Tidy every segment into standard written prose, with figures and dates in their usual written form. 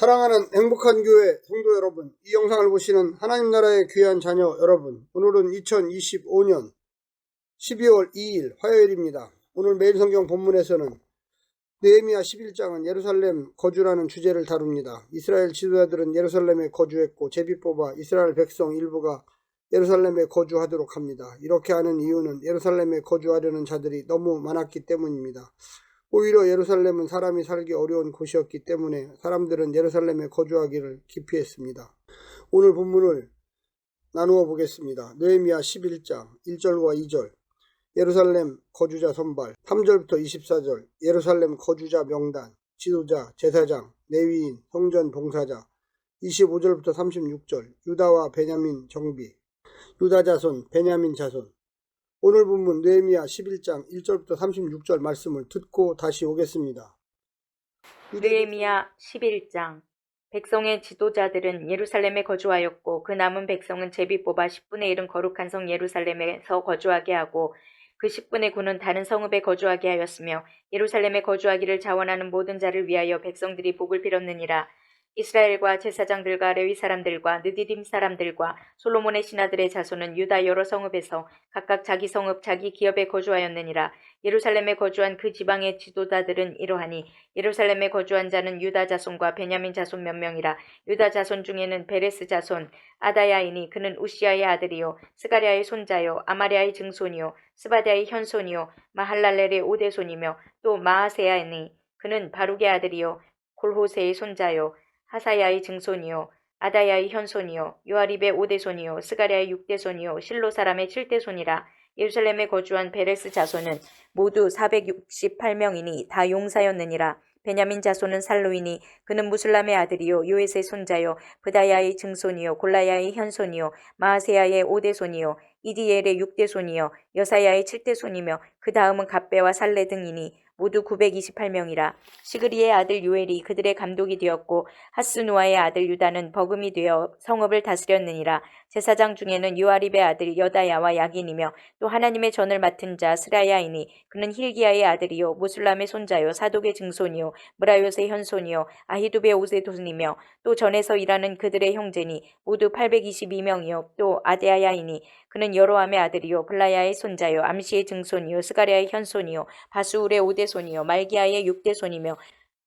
사랑하는 행복한 교회 성도 여러분, 이 영상을 보시는 하나님 나라의 귀한 자녀 여러분, 오늘은 2025년 12월 2일 화요일입니다. 오늘 매일 성경 본문에서는 느헤미야 11장은 예루살렘 거주라는 주제를 다룹니다. 이스라엘 지도자들은 예루살렘에 거주했고 제비 뽑아 이스라엘 백성 일부가 예루살렘에 거주하도록 합니다. 이렇게 하는 이유는 예루살렘에 거주하려는 자들이 너무 많았기 때문입니다. 오히려 예루살렘은 사람이 살기 어려운 곳이었기 때문에 사람들은 예루살렘에 거주하기를 기피했습니다. 오늘 본문을 나누어 보겠습니다. 느헤미야 11장 1절과 2절, 예루살렘 거주자 선발, 3절부터 24절, 예루살렘 거주자 명단, 지도자, 제사장, 레위인, 성전 봉사자, 25절부터 36절, 유다와 베냐민 정비, 유다 자손, 베냐민 자손. 오늘 본문 느헤미야 11장 1절부터 36절 말씀을 듣고 다시 오겠습니다. 느헤미야 11장. 백성의 지도자들은 예루살렘에 거주하였고 그 남은 백성은 제비 뽑아 10분의 1은 거룩한 성 예루살렘에서 거주하게 하고 그 10분의 9는 다른 성읍에 거주하게 하였으며 예루살렘에 거주하기를 자원하는 모든 자를 위하여 백성들이 복을 빌었느니라. 이스라엘과 제사장들과 레위 사람들과 느디딤 사람들과 솔로몬의 신하들의 자손은 유다 여러 성읍에서 각각 자기 성읍 자기 기업에 거주하였느니라. 예루살렘에 거주한 그 지방의 지도자들은 이러하니 예루살렘에 거주한 자는 유다 자손과 베냐민 자손 몇 명이라. 유다 자손 중에는 베레스 자손 아다야이니 그는 우시아의 아들이요 스가랴의 손자요 아마랴의 증손이요 스바랴의 현손이요 마할랄렐의 오대손이며 또 마아세야이니 그는 바룩의 아들이요 골호세의 손자요 하사야의 증손이요 아다야의 현손이요 요아립의 오대손이요 스가랴의 육대손이요 실로 사람의 칠대손이라. 예루살렘에 거주한 베레스 자손은 모두 468명이니 다 용사였느니라. 베냐민 자손은 살루이니 그는 무슬람의 아들이요 요에스의 손자요 브다야의 증손이요 골라야의 현손이요 마아세야의 오대손이요 이디엘의 육대손이요 여사야의 칠대손이며 그 다음은 갑배와 살레 등이니 모두 928명이라. 시그리의 아들 요엘이 그들의 감독이 되었고 하스누아의 아들 유다는 버금이 되어 성읍을 다스렸느니라. 제사장 중에는 요아립의 아들 여다야와 야긴이며 또 하나님의 전을 맡은 자 스라야이니 그는 힐기야의 아들이요 무술람의 손자요 사독의 증손이요 무라요스의 현손이요 아히두베의 오세돈이며 또 전에서 일하는 그들의 형제니 모두 822명이요 또 아데야야이니 그는 여로함의 아들이요 블라야의 손자요 암시의 증손이요 스가랴의 현손이요 바수울의 오대손이요 말기야의 육대손이며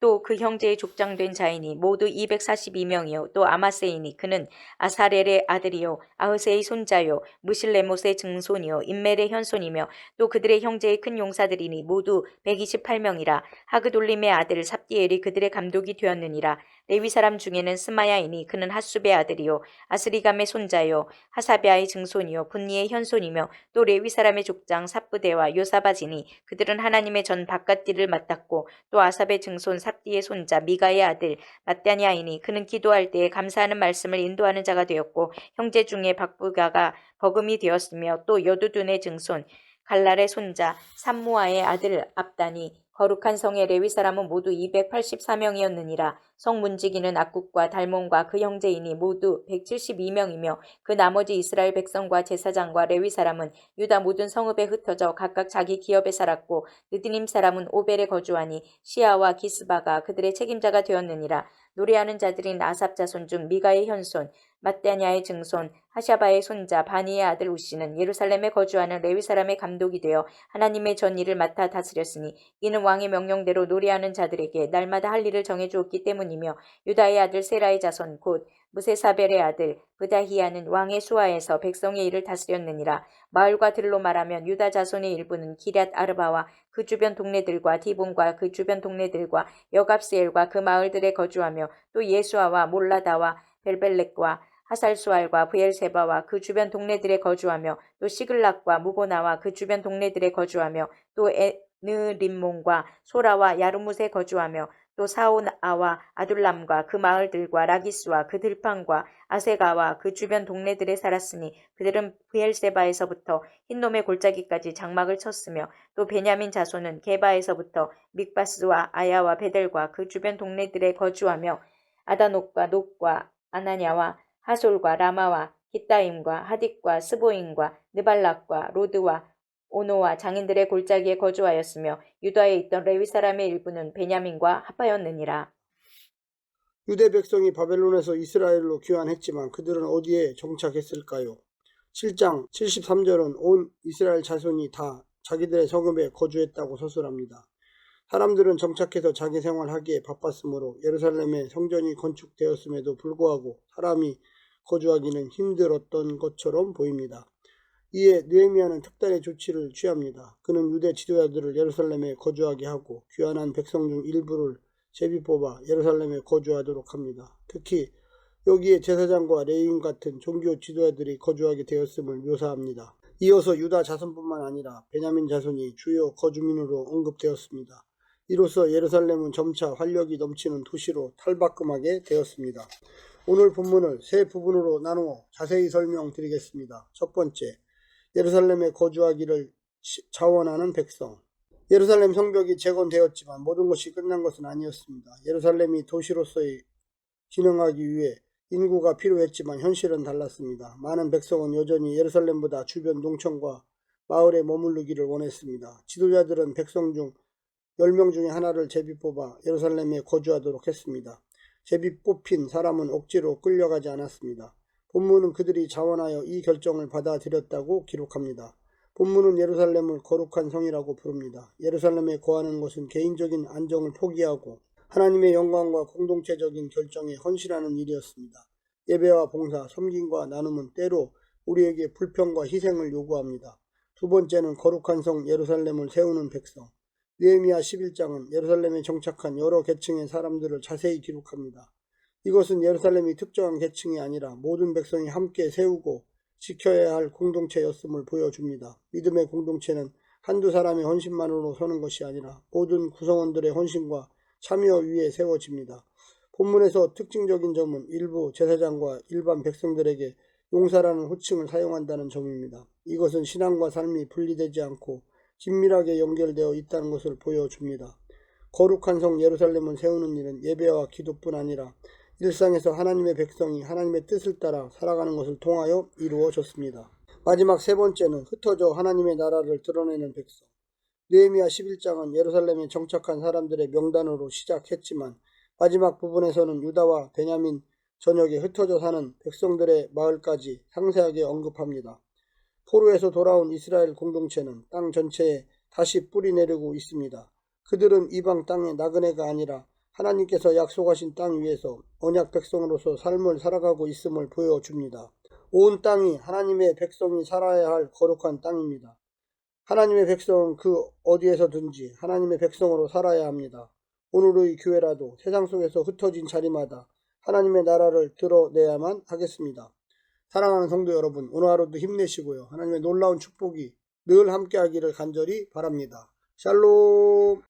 또 그 형제의 족장된 자이니 모두 242명이요 또 아마세이니 그는 아사렐의 아들이요 아흐세의 손자요 무실레못의 증손이요 인멜의 현손이며 또 그들의 형제의 큰 용사들이니 모두 128명이라. 하그돌림의 아들 삽디엘이 그들의 감독이 되었느니라. 레위 사람 중에는 스마야이니 그는 핫숲의 아들이요 아스리감의 손자요 하사비아의 증손이요 분니의 현손이며 또 레위 사람의 족장 삽부대와 요사바지니 그들은 하나님의 전 바깥딜을 맡았고 또 아삽의 증손 삽디의 손자 미가의 아들 마따냐이니 그는 기도할 때에 감사하는 말씀을 인도하는 자가 되었고 형제 중에 박부가가 버금이 되었으며 또 여두둔의 증손 갈랄의 손자 삼무아의 아들 압단이 거룩한 성의 레위 사람은 모두 284명이었느니라. 성 문지기는 악국과 달몬과 그 형제이니 모두 172명이며 그 나머지 이스라엘 백성과 제사장과 레위 사람은 유다 모든 성읍에 흩어져 각각 자기 기업에 살았고 느디님 사람은 오벨에 거주하니 시아와 기스바가 그들의 책임자가 되었느니라. 노래하는 자들인 아삽 자손 중 미가의 현손 마따냐의 증손 하샤바의 손자 바니의 아들 우시는 예루살렘에 거주하는 레위 사람의 감독이 되어 하나님의 전 일을 맡아 다스렸으니 이는 왕의 명령대로 노래하는 자들에게 날마다 할 일을 정해주었기 때문이며 유다의 아들 세라의 자손 곧 무세사벨의 아들 브다히야는 왕의 수하에서 백성의 일을 다스렸느니라. 마을과 들로 말하면 유다 자손의 일부는 기럇 아르바와 그 주변 동네들과 디본과 그 주변 동네들과 여갑스엘과 그 마을들에 거주하며 또 예수아와 몰라다와 벨벨렉과 하살수알과 브엘세바와 그 주변 동네들에 거주하며 또 시글락과 무보나와 그 주변 동네들에 거주하며 또 에느림몬과 소라와 야르뭇에 거주하며 또 사오나와 아둘람과 그 마을들과 라기스와 그 들판과 아세가와 그 주변 동네들에 살았으니 그들은 브엘세바에서부터 흰놈의 골짜기까지 장막을 쳤으며 또 베냐민 자손은 게바에서부터 믹바스와 아야와 베델과 그 주변 동네들에 거주하며 아다녹과 녹과 아나냐와 하솔과 라마와 기따임과 하딕과 스보임과 느발락과 로드와 오노와 장인들의 골짜기에 거주하였으며 유다에 있던 레위 사람의 일부는 베냐민과 합하였느니라. 유대 백성이 바벨론에서 이스라엘로 귀환했지만 그들은 어디에 정착했을까요? 7장 73절은 온 이스라엘 자손이 다 자기들의 성읍에 거주했다고 서술합니다. 사람들은 정착해서 자기 생활하기에 바빴으므로 예루살렘에 성전이 건축되었음에도 불구하고 사람이 거주하기는 힘들었던 것처럼 보입니다. 이에 느헤미야는 특단의 조치를 취합니다. 그는 유대 지도자들을 예루살렘에 거주하게 하고 귀환한 백성 중 일부를 제비 뽑아 예루살렘에 거주하도록 합니다. 특히 여기에 제사장과 레위인 같은 종교 지도자들이 거주하게 되었음을 묘사합니다. 이어서 유다 자손뿐만 아니라 베냐민 자손이 주요 거주민으로 언급되었습니다. 이로써 예루살렘은 점차 활력이 넘치는 도시로 탈바꿈하게 되었습니다. 오늘 본문을 세 부분으로 나누어 자세히 설명드리겠습니다. 첫 번째, 예루살렘에 거주하기를 자원하는 백성. 예루살렘 성벽이 재건되었지만 모든 것이 끝난 것은 아니었습니다. 예루살렘이 도시로서의 기능하기 위해 인구가 필요했지만 현실은 달랐습니다. 많은 백성은 여전히 예루살렘보다 주변 농촌과 마을에 머무르기를 원했습니다. 지도자들은 백성 중 10명 중에 하나를 제비 뽑아 예루살렘에 거주하도록 했습니다. 제비 뽑힌 사람은 억지로 끌려가지 않았습니다. 본문은 그들이 자원하여 이 결정을 받아들였다고 기록합니다. 본문은 예루살렘을 거룩한 성이라고 부릅니다. 예루살렘에 거하는 것은 개인적인 안정을 포기하고 하나님의 영광과 공동체적인 결정에 헌신하는 일이었습니다. 예배와 봉사, 섬김과 나눔은 때로 우리에게 불평과 희생을 요구합니다. 두 번째는 거룩한 성 예루살렘을 세우는 백성. 느헤미야 11장은 예루살렘에 정착한 여러 계층의 사람들을 자세히 기록합니다. 이것은 예루살렘이 특정한 계층이 아니라 모든 백성이 함께 세우고 지켜야 할 공동체였음을 보여줍니다. 믿음의 공동체는 한두 사람의 헌신만으로 서는 것이 아니라 모든 구성원들의 헌신과 참여 위에 세워집니다. 본문에서 특징적인 점은 일부 제사장과 일반 백성들에게 용사라는 호칭을 사용한다는 점입니다. 이것은 신앙과 삶이 분리되지 않고 긴밀하게 연결되어 있다는 것을 보여줍니다. 거룩한 성 예루살렘을 세우는 일은 예배와 기도뿐 아니라 일상에서 하나님의 백성이 하나님의 뜻을 따라 살아가는 것을 통하여 이루어졌습니다. 마지막 세 번째는 흩어져 하나님의 나라를 드러내는 백성. 느헤미야 11장은 예루살렘에 정착한 사람들의 명단으로 시작했지만 마지막 부분에서는 유다와 베냐민 전역에 흩어져 사는 백성들의 마을까지 상세하게 언급합니다. 포로에서 돌아온 이스라엘 공동체는 땅 전체에 다시 뿌리 내리고 있습니다. 그들은 이방 땅의 나그네가 아니라 하나님께서 약속하신 땅 위에서 언약 백성으로서 삶을 살아가고 있음을 보여줍니다. 온 땅이 하나님의 백성이 살아야 할 거룩한 땅입니다. 하나님의 백성은 그 어디에서든지 하나님의 백성으로 살아야 합니다. 오늘의 교회라도 세상 속에서 흩어진 자리마다 하나님의 나라를 드러내야만 하겠습니다. 사랑하는 성도 여러분, 오늘 하루도 힘내시고요. 하나님의 놀라운 축복이 늘 함께하기를 간절히 바랍니다. 샬롬.